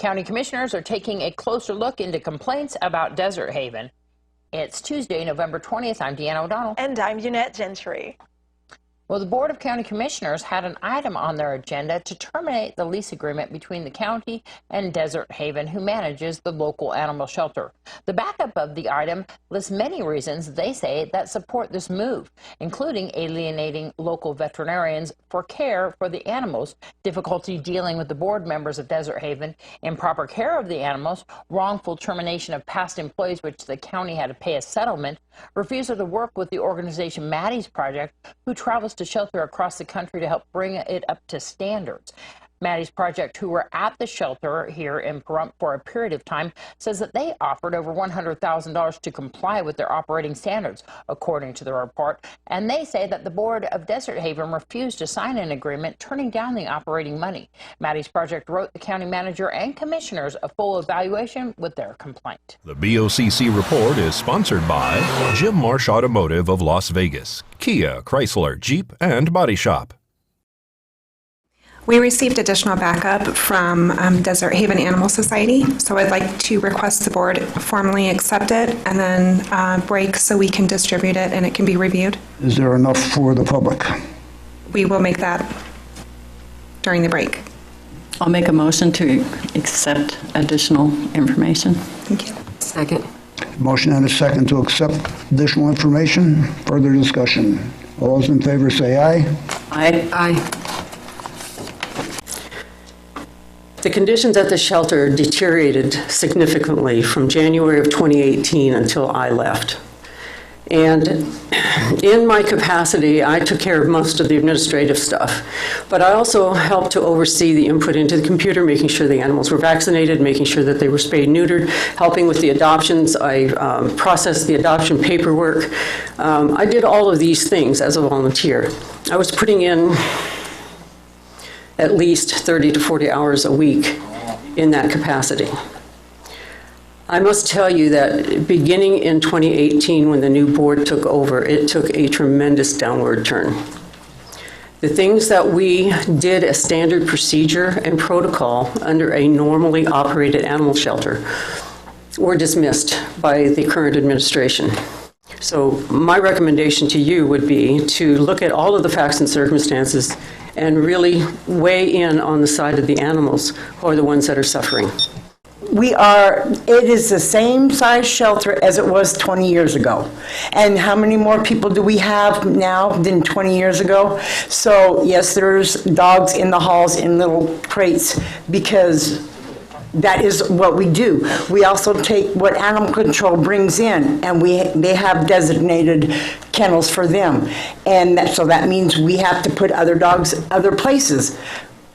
County Commissioners are taking a closer look into complaints about Desert Haven. It's Tuesday, November 20th. I'm Deanna O'Donnell. And I'm Jeanette Gentry. Well, the Board of County Commissioners had an item on their agenda to terminate the lease agreement between the county and Desert Haven, who manages the local animal shelter. The backup of the item lists many reasons they say that support this move, including alienating local veterinarians for care for the animals, difficulty dealing with the board members of Desert Haven, improper care of the animals, wrongful termination of past employees, which the county had to pay a settlement, refusal to work with the organization Maddie's Project, who travels to shelter across the country to help bring it up to standards. Maddie's Project, who were at the shelter here in Pahrump for a period of time, says that they offered over $100,000 to comply with their operating standards, according to the report. And they say that the board of Desert Haven refused to sign an agreement, turning down the operating money. Maddie's Project wrote the county manager and commissioners a full evaluation with their complaint. The BOCC report is sponsored by Jim Marsh Automotive of Las Vegas, Kia, Chrysler, Jeep, and Body Shop. We received additional backup from Desert Haven Animal Society, so I'd like to request the board formally accept it and then break so we can distribute it and it can be reviewed. Is there enough for the public? We will make that during the break. I'll make a motion to accept additional information. Thank you. Second. Motion and a second to accept additional information. Further discussion. All those in favor say aye. Aye. Aye. The conditions at the shelter deteriorated significantly from January of 2018 until I left. And in my capacity, I took care of most of the administrative stuff, but I also helped to oversee the input into the computer, making sure the animals were vaccinated, making sure that they were spayed and neutered, helping with the adoptions. I processed the adoption paperwork. I did all of these things as a volunteer. I was putting in at least 30 to 40 hours a week in that capacity. I must tell you that beginning in 2018, when the new board took over, it took a tremendous downward turn. The things that we did as standard procedure and protocol under a normally operated animal shelter were dismissed by the current administration. So my recommendation to you would be to look at all of the facts and circumstances and really weigh in on the side of the animals who are the ones that are suffering. It is the same size shelter as it was 20 years ago. And how many more people do we have now than 20 years ago? So yes, there's dogs in the halls in little crates because that is what we do. We also take what animal control brings in, and they have designated kennels for them. And so that means we have to put other dogs other places.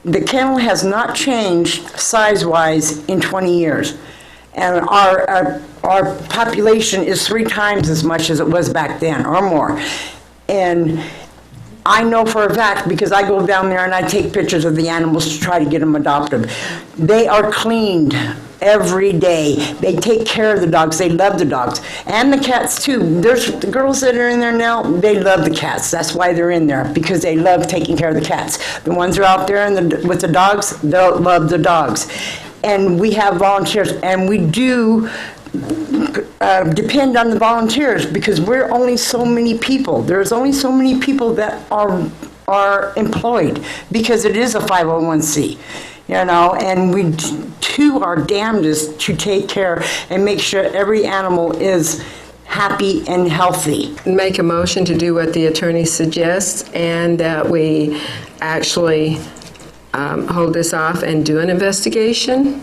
The kennel has not changed size-wise in 20 years. And our population is 3 times as much as it was back then, or more. And I know for a fact, because I go down there and I take pictures of the animals to try to get them adopted. They are cleaned every day. They take care of the dogs. They love the dogs. And the cats, too. There's the girls that are in there now, they love the cats. That's why they're in there, because they love taking care of the cats. The ones who are out there with the dogs, they'll love the dogs. And we have volunteers, and we do depend on the volunteers because we're only so many people. There's only so many people that are employed because it is a 501c, you know, and we do our damnedest to take care and make sure every animal is happy and healthy. Make a motion to do what the attorney suggests and that we actually hold this off and do an investigation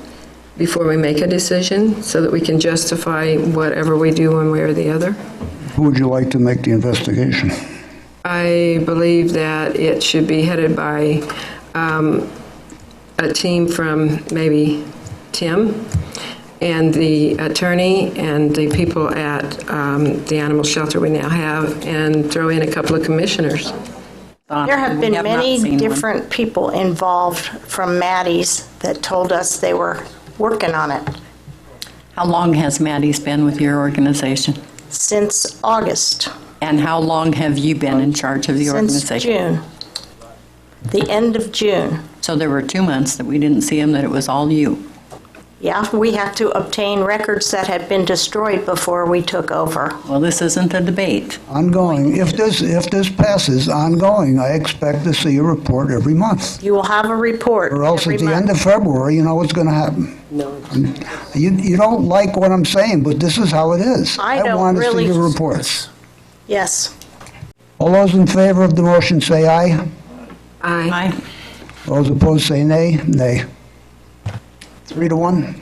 before we make a decision so that we can justify whatever we do one way or the other. Who would you like to make the investigation? I believe that it should be headed by a team from maybe Tim and the attorney and the people at the animal shelter we now have, and throw in a couple of commissioners. There have been many different people involved from Maddie's that told us they were working on it. How long has Maddie's been with your organization? Since August. And how long have you been in charge of the organization? Since June. The end of June. So there were 2 months that we didn't see him, that it was all you. Yeah, we have to obtain records that had been destroyed before we took over. Well, this isn't a debate. Ongoing. If this passes, ongoing, I expect to see a report every month. You will have a report Or else every at the month. end of February, you know what's going to happen. No. You don't like what I'm saying, but this is how it is. I don't want to see really- the reports. Yes. All those in favor of the motion say aye. Aye. Aye. Those opposed say nay. Nay. 3 to 1.